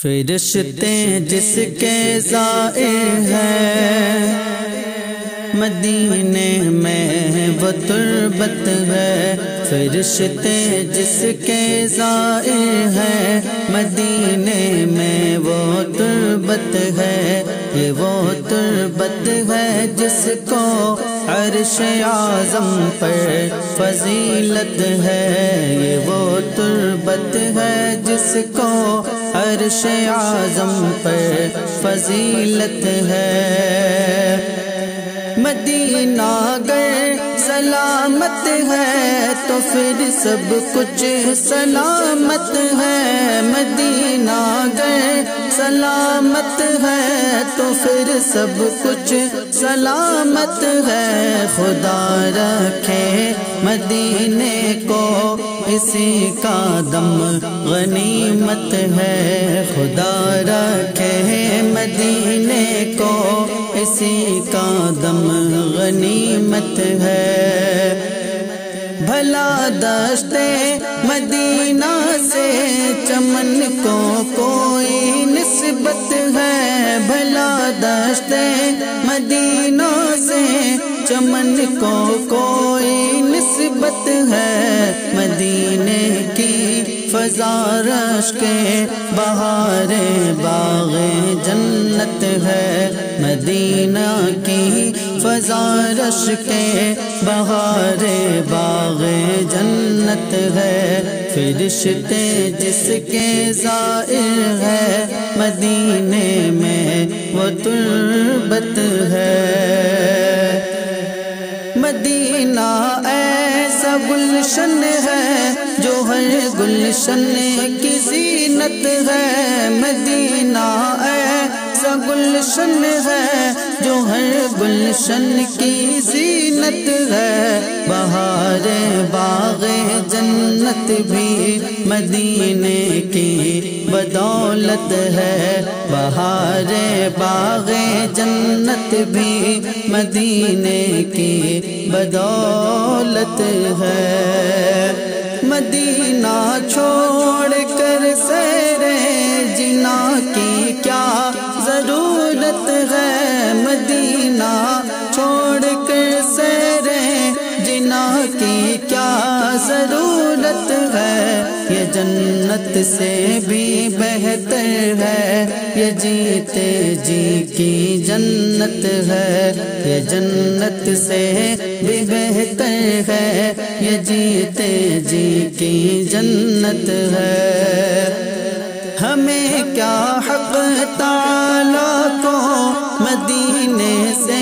فرشتے جس کے زائر ہیں مدینے میں وہ تربت ہے۔ فرشتے جس کے زائر ہیں مدینے میں وہ تربت ہے۔ یہ وہ تربت ہے جس کو عرش اعظم پر فضیلت ہے۔ یہ وہ تربت ہے جس کو عرش اعظم پر فضیلت ہے۔ مدینہ اگر سلامت ہے تو پھر سب کچھ سلامت ہے۔ مدینہ اگر سلامت ہے تو پھر سب کچھ سلامت ہے۔ خدا رکھے مدینے کو اسی کا دم غنیمت ہے۔ خدا رکھے مدینے کو اسی کا دم غنیمت ہے۔ بھلا دشت مدینہ سے چمن کو کوئی نسبت ہے۔ بھلا دشت مدینہ سے چمن کو کوئی نسبت ہے۔ مدینے کی فضا رش کے بہار باغ جنت ہے۔ مدینہ کی فضا رش کے بہار باغ جنت ہے۔ فرشتے جس کے زائر ہے مدینے میں وہ تربت ہے۔ مدینہ ایسا گلشن ہے جو ہر گلشن کی زینت ہے۔ مدینہ ایسا گلشن ہے جو ہر گلشن کی زینت ہے۔ بہار باغ جنت بھی مدینے کی بدولت ہے۔ بہار باغ جنت بھی مدینے کی بدولت ہے۔ مدینہ چھوڑ کر سیر جنا کی کیا ضرورت ہے۔ مدینہ چھوڑ کر سیر جنا کی کیا ضرورت ہے۔ یہ جنت سے بھی بہتر ہے۔ یہ جیتے جی کی جنت ہے۔ یہ جنت سے بھی بہتر ہے۔ یہ جیتے جی کی جنت ہے۔ ہمیں کیا حق تعالیٰ کو مدینے سے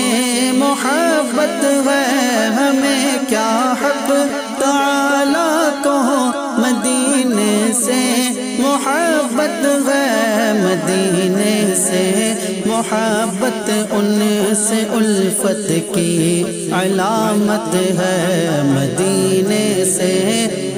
محبت ہے۔ ہمیں کیا حق تعالیٰ کو مدینے سے محبت ہے۔ مدینے سے محبت ان سے الفت کی علامت ہے۔ مدینے سے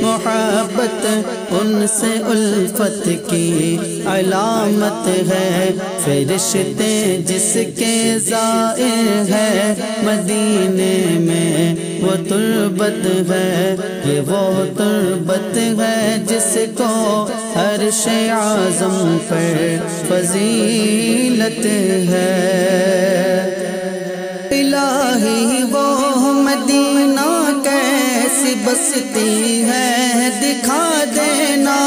محبت ان سے الفت کی علامت ہے۔ فرشتے جس کے زائر ہے مدینے میں وہ تربت ہے۔ یہ وہ تربت ہے جس کو عرش اعظم پر فضیلت ہے۔ الہی وہ مدینہ کیسی بستی ہے دکھا دینا۔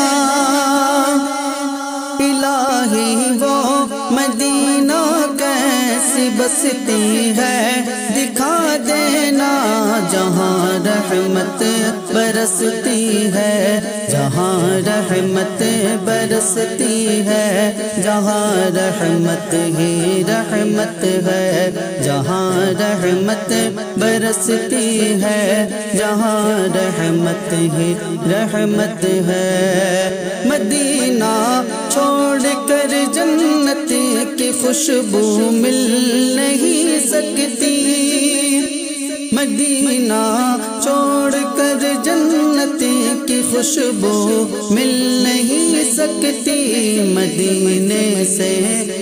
الہی وہ مدینہ کیسی بستی ہے دکھا دینا۔ جہاں رحمت برستی ہے، جہاں رحمت برستی ہے، جہاں رحمت ہی رحمت ہے، جہاں رحمت برستی ہے، جہاں رحمت ہی رحمت ہے۔ مدینہ چھوڑ کر جنت کی خوشبو مل نہیں سکتی۔ مدینہ چھوڑ کر جنت کی خوشبو مل نہیں سکتی، مدینے سے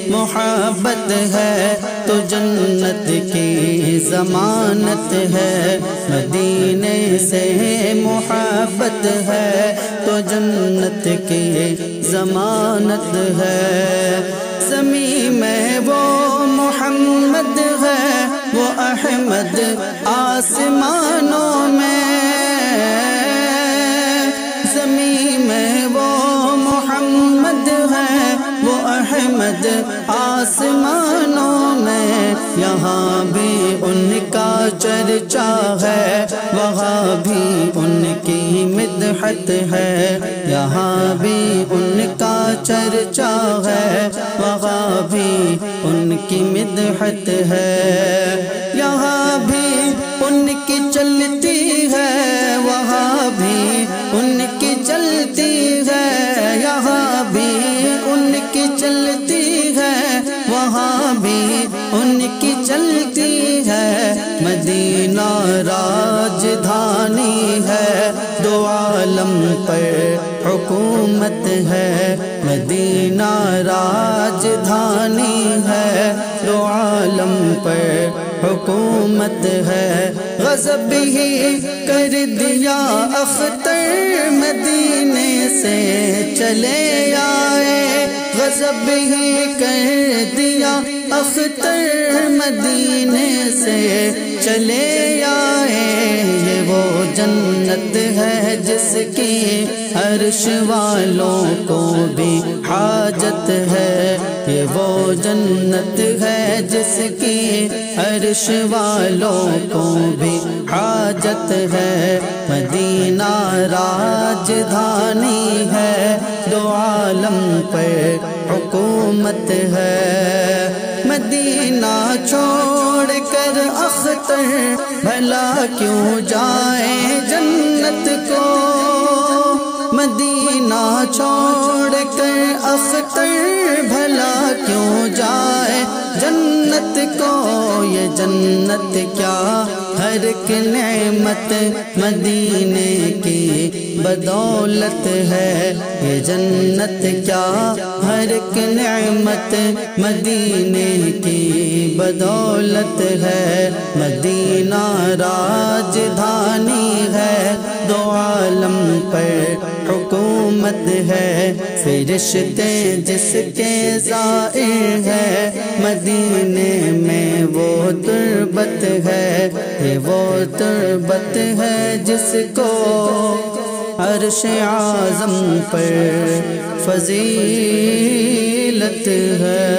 محبت ہے تو جنت کی ضمانت ہے، مدینے سے محبت ہے تو جنت کی ضمانت ہے۔ زمین میں وہ محمد ہے، وہ احمد آسمانوں میں، زمین میں وہ محمد ہے، وہ احمد آسمانوں میں، یہاں بھی ان کا چرچا ہے، وہاں بھی ان کی مدحت ہے، یہاں بھی ان کا چرچا ہے، وہاں بھی ان کی مدحت ہے، یہاں بھی ان کی چلتی ہے، وہاں بھی ان کی چلتی ہے، یہاں بھی ان کی چلتی ہے، وہاں بھی ان کی چلتی ہے، مدینہ راجدھانی ہے، دو عالم پر حکومت ہے، مدینہ راجدھانی ہے، دو عالم پر حکومت ہے، غضب ہی کر دیا اختر مدینے سے چلے آئے، غضب ہی کر دیا اختر مدینے سے چلے آئے، یہ وہ جنت ہے جس کی عرش والوں کو بھی حاجت ہے، یہ وہ جنت ہے جس کی عرش والوں کو بھی حاجت ہے، مدینہ راجدھانی ہے، دو عالم پر حکومت ہے، مدینہ چھوڑ کر اختر بھلا کیوں جائے جنت کو، مدینہ چھوڑ کر اختر بھلا کیوں جائے جنت کو، یہ جنت کیا ہر ایک نعمت مدینے کی بدولت ہے، یہ جنت کیا ہر ایک نعمت مدینے کی بدولت ہے، مدینہ راجدھانی ہے، دو عالم پر حکومت ہے، فرشتے جس کے زائر ہے، مدینے میں وہ تربت ہے، یہ وہ تربت ہے جس کو عرش اعظم پر فضیلت ہے۔